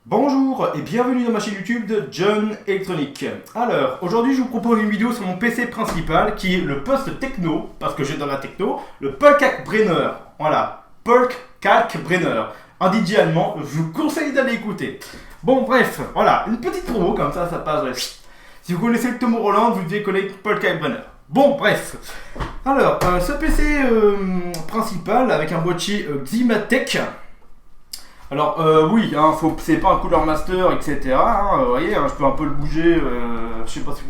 Bonjour et bienvenue dans ma chaîne YouTube de John Electronic. Alors, aujourd'hui je vous propose une vidéo sur mon PC principal qui est le poste techno, parce que j'ai dans la techno, le Polkak-Brenner. Voilà, Polkak-Brenner. Un DJ allemand, je vous conseille d'aller écouter. Bon bref, voilà, une petite promo comme ça passe. Si vous connaissez le Tomorrowland, vous devez connaître Polkak-Brenner. Bon bref, alors ce PC principal avec un boîtier Ximatech. Alors oui, hein, c'est pas un Cooler Master, etc. Vous voyez, hein, je peux un peu le bouger, je sais pas si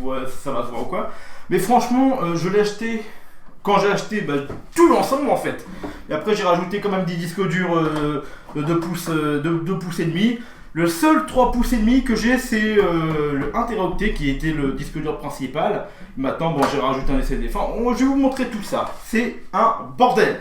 ça va se voir ou quoi. Mais franchement, je l'ai acheté, quand j'ai acheté tout l'ensemble en fait. Et après j'ai rajouté quand même des disques durs de 2 pouces, 2 pouces et demi. Le seul 3 pouces et demi que j'ai, c'est le 1 Teraoctet qui était le disque dur principal. Maintenant, bon, j'ai rajouté un SSD. Enfin, je vais vous montrer tout ça. C'est un bordel.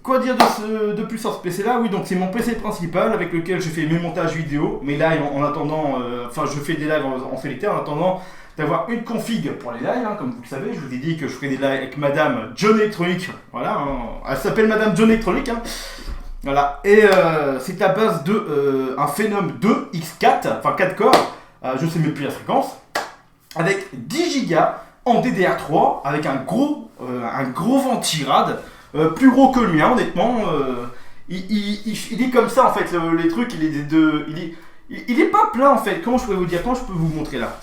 Quoi dire de plus sur ce PC là? Oui, donc c'est mon PC principal avec lequel je fais mes montages vidéo, mes lives en attendant, enfin je fais des lives en solitaire en attendant d'avoir une config pour les lives, hein, comme vous le savez. Je vous ai dit que je ferai des lives avec Madame John Electronic, voilà, hein, elle s'appelle Madame John Electronic, hein, voilà, et c'est à base de un Phenom 2 X4, enfin 4 corps, je sais même plus la fréquence, avec 10 Go en DDR3, avec un gros ventirad. Plus gros que le mien, honnêtement. Il est comme ça en fait, les trucs, il est pas plein en fait. Comment je pourrais vous dire? Comment je peux vous montrer là?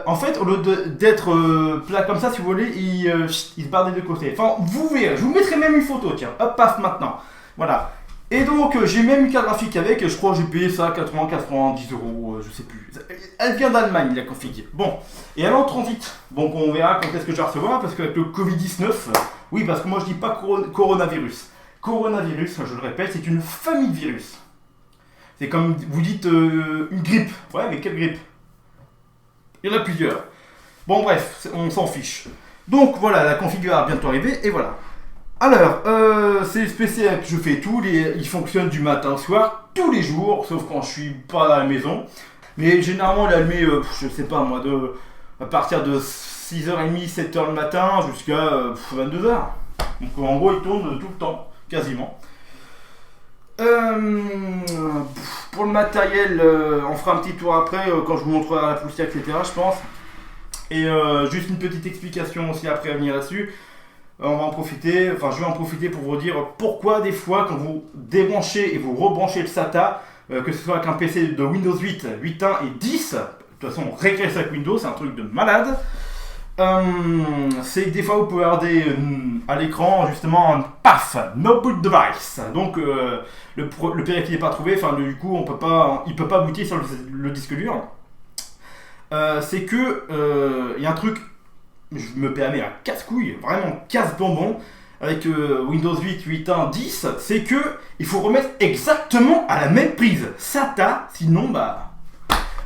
En fait, au lieu d'être plat comme ça, si vous voulez, il se barre des deux côtés. Enfin, vous verrez, je vous mettrai même une photo, tiens, hop, paf, maintenant. Voilà. Et donc, j'ai même une carte graphique avec, je crois que j'ai payé ça 90 euros, je sais plus. Elle vient d'Allemagne, la config. Bon, et elle est en transit. Donc, on verra quand est-ce que je vais recevoir, parce qu'avec le Covid-19, oui, parce que moi je dis pas coronavirus. Coronavirus, je le répète, c'est une famille de virus. C'est comme vous dites une grippe. Ouais, mais quelle grippe? Il y en a plusieurs. Bon, bref, on s'en fiche. Donc, voilà, la config va bientôt arriver, et voilà. Alors, c'est spécial, je fais tout, il fonctionne du matin au soir, tous les jours, sauf quand je suis pas à la maison. Mais généralement, il est allumé, je sais pas moi, à partir de 6h30, 7h le matin jusqu'à 22h. Donc en gros, il tourne tout le temps, quasiment. Pour le matériel, on fera un petit tour après, quand je vous montrerai la poussière, etc., je pense. Et juste une petite explication aussi après à venir là-dessus. On va en profiter, enfin je vais en profiter pour vous dire pourquoi des fois quand vous débranchez et vous rebranchez le SATA, que ce soit avec un PC de Windows 8, 8.1 et 10, de toute façon on régresse avec Windows, c'est un truc de malade. C'est que des fois vous pouvez avoir à l'écran justement un paf, no boot device. Donc le périphérique n'est pas trouvé, enfin du coup il peut pas booter sur le disque dur. C'est que il y a un truc, je me permets un casse-couille, vraiment casse-bonbon, avec Windows 8, 8.1, 10, c'est que il faut remettre exactement à la même prise SATA, sinon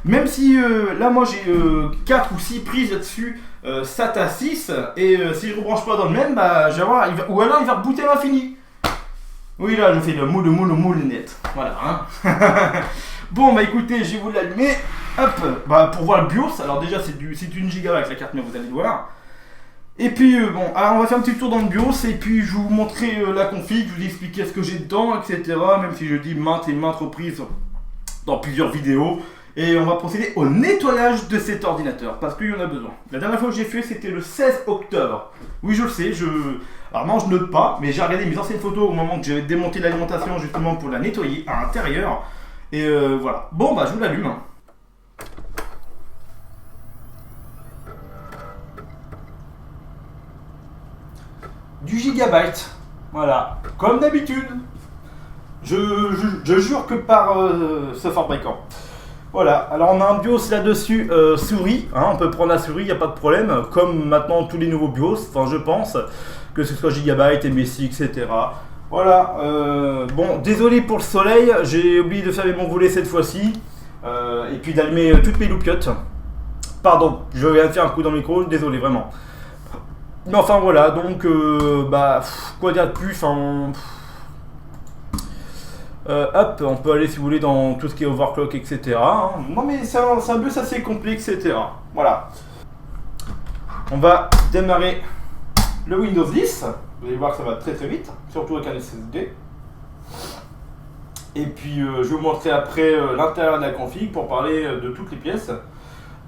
même si là moi j'ai 4 ou 6 prises là-dessus, SATA 6, et si je ne rebranche pas dans le même, je vais voir, ou alors il va rebooter à l'infini. Oui, là je fais le moule net, voilà, hein. Bon écoutez, je vais vous l'allumer, hop, pour voir le BIOS. Alors déjà c'est une giga avec la carte mère, vous allez le voir. Et puis bon, alors on va faire un petit tour dans le BIOS et puis je vais vous montrer la config, je vous expliquer ce que j'ai dedans, etc. Même si je dis maintes et maintes reprises dans plusieurs vidéos. Et on va procéder au nettoyage de cet ordinateur, parce qu'il y en a besoin. La dernière fois que j'ai fait, c'était le 16 octobre. Oui, je le sais, alors non, je note pas, mais j'ai regardé mes anciennes photos au moment que j'avais démonté l'alimentation justement pour la nettoyer à l'intérieur. Et voilà. Bon, je vous l'allume. Du gigabyte. Voilà. Comme d'habitude. Je jure que par ce fabricant. Voilà, alors on a un BIOS là-dessus, souris, hein, on peut prendre la souris, il n'y a pas de problème, comme maintenant tous les nouveaux BIOS, enfin je pense, que ce soit Gigabyte, MSI, etc. Voilà, bon, désolé pour le soleil, j'ai oublié de fermer mon volet cette fois-ci, et puis d'allumer toutes mes loop cuts. Pardon, je viens de faire un coup dans le micro, désolé vraiment. Mais enfin voilà, donc, quoi dire de plus, hop, on peut aller si vous voulez dans tout ce qui est overclock, etc. hein. Non mais c'est un bus assez complet, etc. Voilà. On va démarrer le Windows 10. Vous allez voir que ça va très très vite, surtout avec un SSD. Et puis je vais vous montrer après l'intérieur de la config pour parler de toutes les pièces.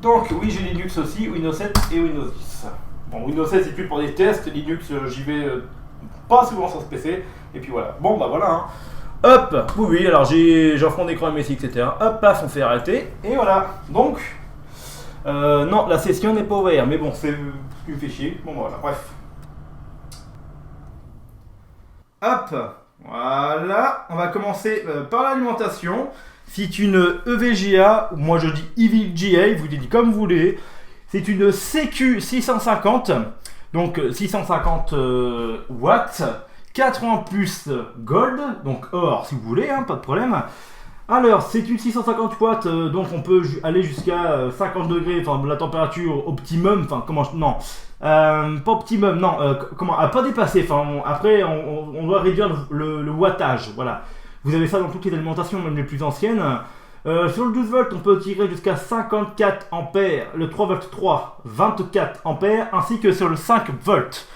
Donc oui, j'ai Linux aussi, Windows 7 et Windows 10. Bon, Windows 7 c'est plus pour des tests, Linux j'y vais pas souvent sur ce PC. Et puis voilà, bon bah voilà. Hein. Hop, oui, alors j'ai un fond d'écran MSI, etc. Hop, paf, on fait arrêter. Et voilà, donc, non, la session n'est pas ouverte, mais bon, c'est ce qui me fait chier. Bon voilà, bref. Hop, voilà, on va commencer par l'alimentation. C'est une EVGA, ou moi je dis EVGA, vous dites comme vous voulez. C'est une CQ 650, donc 650 watts, 80 plus gold, donc or si vous voulez, hein, pas de problème. Alors c'est une 650 watts, donc on peut aller jusqu'à 50 degrés, enfin la température optimum, enfin comment, non, pas optimum, non, comment, à pas dépasser, enfin après on doit réduire le wattage, voilà. Vous avez ça dans toutes les alimentations, même les plus anciennes. Sur le 12 volts, on peut tirer jusqu'à 54 ampères, le 3 volts 3, 24 ampères, ainsi que sur le 5 volts.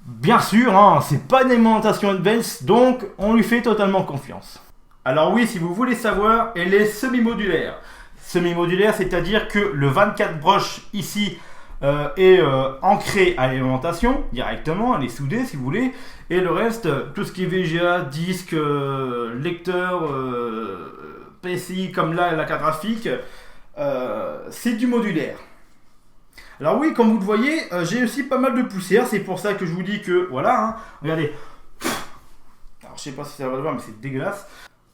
Bien sûr, hein, c'est pas une alimentation advanced, donc on lui fait totalement confiance. Alors oui, si vous voulez savoir, elle est semi-modulaire. Semi-modulaire, c'est-à-dire que le 24 broches ici est ancré à l'alimentation directement, elle est soudée si vous voulez, et le reste, tout ce qui est VGA, disque, lecteur, PCI comme là, la carte graphique, c'est du modulaire. Alors oui, comme vous le voyez, j'ai aussi pas mal de poussière, c'est pour ça que je vous dis que, voilà, hein, regardez. Alors je sais pas si ça va le voir, mais c'est dégueulasse.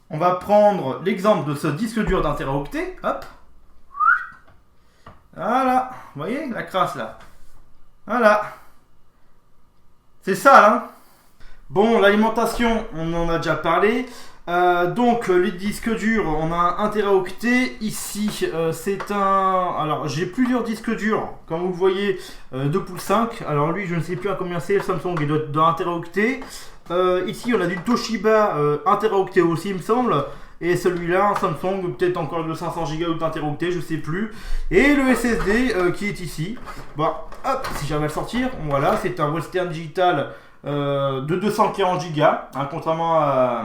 On va prendre l'exemple de ce disque dur d'un téraoctet, hop. Voilà, vous voyez la crasse là. Voilà. C'est ça là. Bon, l'alimentation, on en a déjà parlé. Donc les disques durs, on a un téraoctet. Ici, c'est un... Alors, j'ai plusieurs disques durs, comme vous le voyez, 2 poules 5. Alors lui, je ne sais plus à combien c'est, le Samsung, il doit être dans un téraoctet. Ici, on a du Toshiba, un téraoctet aussi, il me semble. Et celui-là, un Samsung, peut-être encore de 500 Go ou d'un téraoctet, je sais plus. Et le SSD qui est ici. Bon, hop, si j'arrive à le sortir, voilà, c'est un Western Digital de 240 Go, hein, contrairement à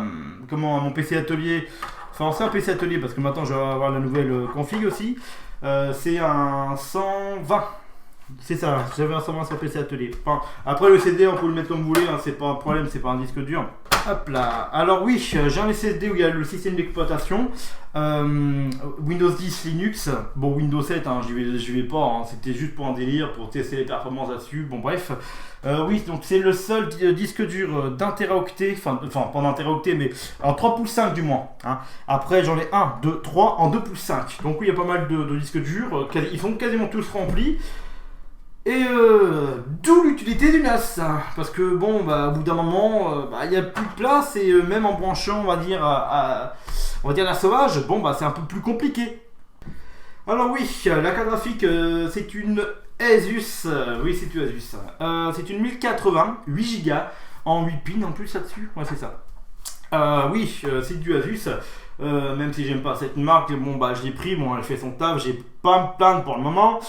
mon PC atelier. Enfin, c'est un PC atelier parce que maintenant je vais avoir la nouvelle config aussi. C'est un 120. C'est ça, j'avais un 120 sur PC atelier. Enfin, après le SSD, on peut le mettre comme vous voulez, hein, c'est pas un problème, c'est pas un disque dur. Hop là. Alors oui, j'ai un SSD où il y a le système d'exploitation. Windows 10, Linux. Bon, Windows 7, hein, j'y vais pas. Hein, c'était juste pour un délire, pour tester les performances là-dessus. Bon, bref. Oui, donc c'est le seul disque dur d'un téraoctet. Enfin, pas d'un téraoctet, mais en 3 pouces 5 du moins. Hein. Après, j'en ai 1, 2, 3 en 2 pouces 5. Donc oui, il y a pas mal de disques durs. Ils sont quasiment tous remplis. Et d'où l'utilité du NAS, hein, parce que bon, bah, au bout d'un moment, il n'y a plus de place et même en branchant, on va dire la sauvage, bon, bah, c'est un peu plus compliqué. Alors oui, la carte graphique, c'est une Asus, oui, c'est une Asus, c'est une 1080, 8 Go en 8 pins en plus là-dessus, ouais, c'est ça. Oui, c'est du Asus. Même si j'aime pas cette marque, bon, bah, je l'ai pris, bon, elle fait son taf, j'ai pas à me plaindre pour le moment.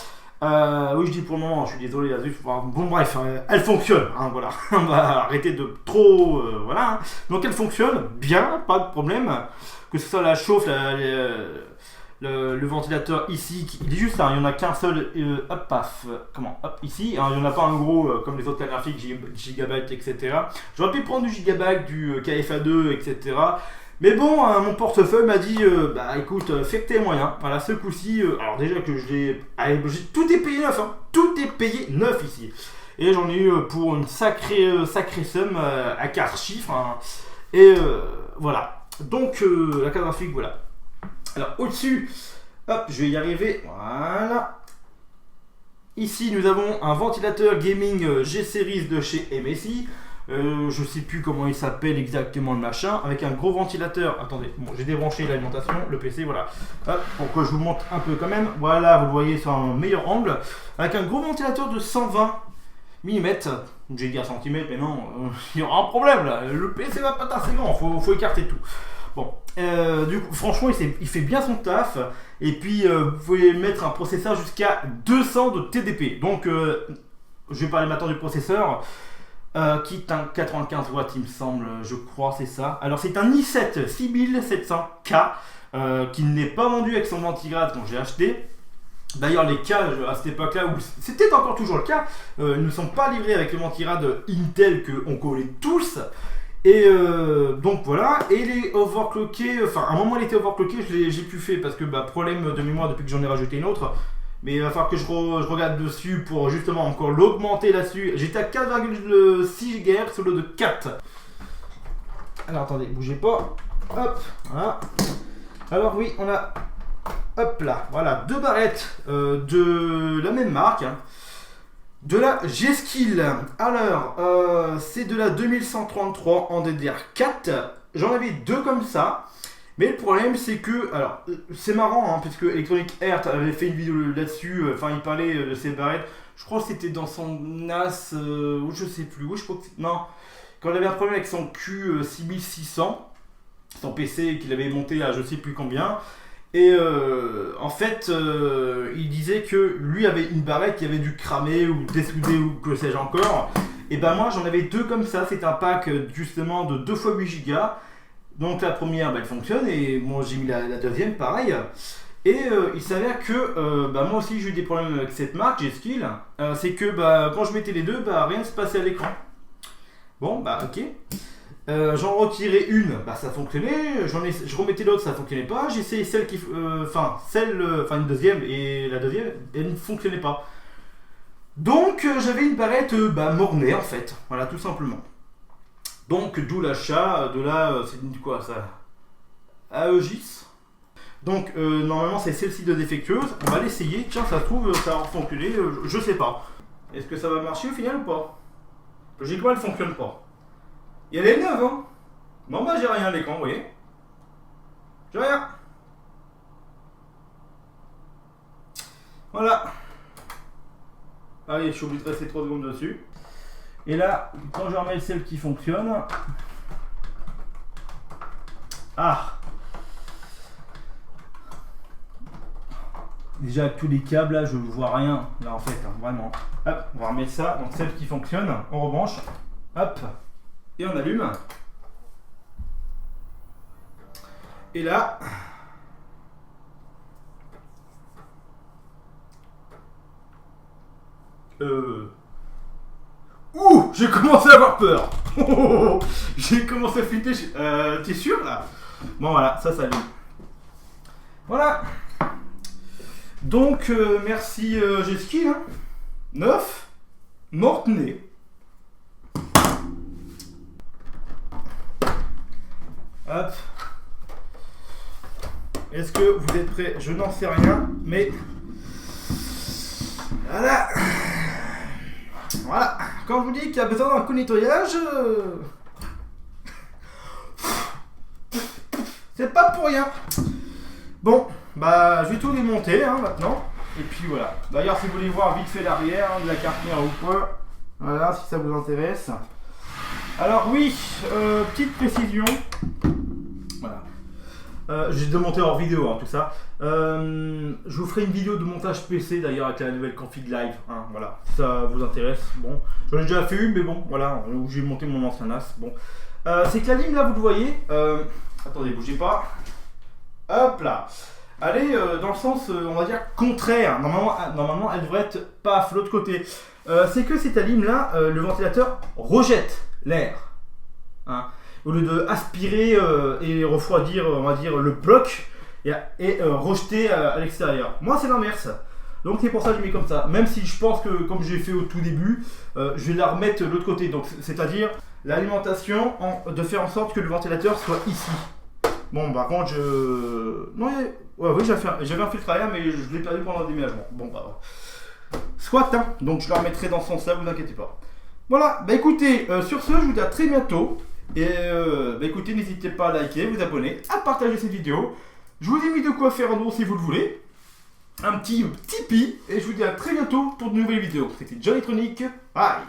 Oui, je dis pour le moment, je suis désolé, Asus. Bon, bref, elle fonctionne. Hein, voilà, on va arrêter de trop. Voilà. Hein. Donc, elle fonctionne bien, pas de problème. Que ce soit la chauffe, le ventilateur ici, il est juste là. Il n'y en a qu'un seul. Hop, paf. Comment hop, ici. Hein, il n'y en a pas un gros comme les autres cartes graphiques, Gigabyte, etc. J'aurais pu prendre du Gigabyte, du KFA2, etc. Mais bon, mon portefeuille m'a dit, bah écoute, fais que tes moyens. Voilà, ce coup-ci, alors déjà que tout est payé neuf, hein, tout est payé neuf ici. Et j'en ai eu pour une sacrée somme à 4 chiffres. Hein, et voilà. Donc, la carte graphique, voilà. Alors, au-dessus, hop, je vais y arriver. Voilà. Ici, nous avons un ventilateur gaming G-Series de chez MSI. Je sais plus comment il s'appelle exactement le machin, avec un gros ventilateur. Attendez, bon, j'ai débranché l'alimentation, le PC, voilà. Hop, pour que je vous montre un peu quand même. Voilà, vous le voyez sur un meilleur angle, avec un gros ventilateur de 120 mm. J'ai dit à centimètres, mais non, il y aura un problème là. Le PC va pas être assez grand, faut écarter tout. Bon, du coup, franchement, il fait bien son taf. Et puis, vous pouvez mettre un processeur jusqu'à 200 de TDP. Donc, je vais parler maintenant du processeur. qui est un 95 watts, il me semble, je crois, c'est ça. Alors, c'est un i7 6700K qui n'est pas vendu avec son ventigrade quand j'ai acheté. D'ailleurs, les cas à cette époque-là, où c'était encore toujours le cas, ne sont pas livrés avec le ventigrade Intel qu'on connaît tous. Et donc voilà, et les overclockés, enfin à un moment il était overclocké, j'ai plus fait parce que problème de mémoire depuis que j'en ai rajouté une autre. Mais il va falloir que je regarde dessus pour justement encore l'augmenter là-dessus. J'étais à 4,6 GHz au lieu de 4. Alors attendez, bougez pas. Hop, voilà. Alors oui, on a, hop là, voilà, deux barrettes de la même marque. Hein. De la G-Skill. Alors, c'est de la 2133 en DDR4. J'en avais deux comme ça. Mais le problème, c'est que, alors, c'est marrant, hein, parce que Electronic Arts avait fait une vidéo là-dessus. Enfin, il parlait de ses barrettes. Je crois que c'était dans son NAS, ou je sais plus. Oui, je crois que non. Quand il avait un problème avec son Q6600, son PC qu'il avait monté à je sais plus combien. Et en fait, il disait que lui avait une barrette qui avait dû cramer ou dessoudé ou que sais-je encore. Et ben moi j'en avais deux comme ça, c'est un pack justement de 2 x 8 Go. Donc la première elle fonctionne et moi j'ai mis la deuxième pareil. Et il s'avère que moi aussi j'ai eu des problèmes avec cette marque, G-Skill. C'est que quand je mettais les deux, rien ne se passait à l'écran. Bon ok. J'en retirais une, ça fonctionnait, je remettais l'autre, ça fonctionnait pas, j'ai essayé celle qui, une deuxième, et la deuxième, elle ne fonctionnait pas. Donc j'avais une barrette mornée en fait, voilà tout simplement. Donc d'où l'achat de la, c'est quoi ça, Aegis. Donc normalement c'est celle-ci de défectueuse, on va l'essayer, tiens ça se trouve ça va fonctionner, je sais pas. Est-ce que ça va marcher au final ou pas? Logiquement elle fonctionne pas. Et elle est neuve, hein. Bon j'ai rien à l'écran, vous voyez. J'ai rien. Voilà. Allez, je suis obligé de rester 3 secondes dessus. Et là, quand je remets celle qui fonctionne... Ah. Déjà avec tous les câbles là, je ne vois rien. Là en fait, hein, vraiment. Hop, on va remettre ça. Donc celle qui fonctionne, on rebranche. Hop. Et on allume. Et là, ouh, j'ai commencé à avoir peur. J'ai commencé à flipper. T'es sûr là? Bon voilà, ça s'allume. Voilà. Donc merci G-Skill. Hein. 9. Mortenay. Hop. Est-ce que vous êtes prêts? Je n'en sais rien, mais voilà. Voilà. Quand je vous dis qu'il y a besoin d'un coup de nettoyage, c'est pas pour rien. Bon, je vais tout démonter maintenant. Et puis voilà. D'ailleurs, si vous voulez voir vite fait l'arrière de la carte mère ou quoi, voilà, si ça vous intéresse. Alors oui, petite précision. Voilà. J'ai démonté hors vidéo, tout ça. Je vous ferai une vidéo de montage PC d'ailleurs avec la nouvelle config live. Voilà, si ça vous intéresse. Bon, j'en ai déjà fait une, mais bon, voilà, où j'ai monté mon ancien NAS. Bon, c'est que la lime là, vous le voyez. Attendez, bougez pas. Hop là. Elle est dans le sens, on va dire, contraire. Normalement, elle devrait être paf, l'autre côté. C'est que cette lime là, le ventilateur rejette l'air. Au lieu de aspirer et refroidir, on va dire, le bloc et rejeter à l'extérieur. Moi, c'est l'inverse. Donc, c'est pour ça que je mets comme ça. Même si je pense que, comme j'ai fait au tout début, je vais la remettre de l'autre côté. Donc, c'est-à-dire l'alimentation, de faire en sorte que le ventilateur soit ici. Bon, par contre, oui, j'avais un filtre à air, mais je l'ai perdu pendant le déménagement. Bon, soit, donc je la remettrai dans ce sens-là, vous inquiétez pas. Voilà, écoutez, sur ce, je vous dis à très bientôt. Et écoutez, n'hésitez pas à liker, vous abonner, à partager cette vidéo. Je vous ai mis de quoi faire un don si vous le voulez. Un petit Tipeee. Et je vous dis à très bientôt pour de nouvelles vidéos. C'était John Electronic. Bye.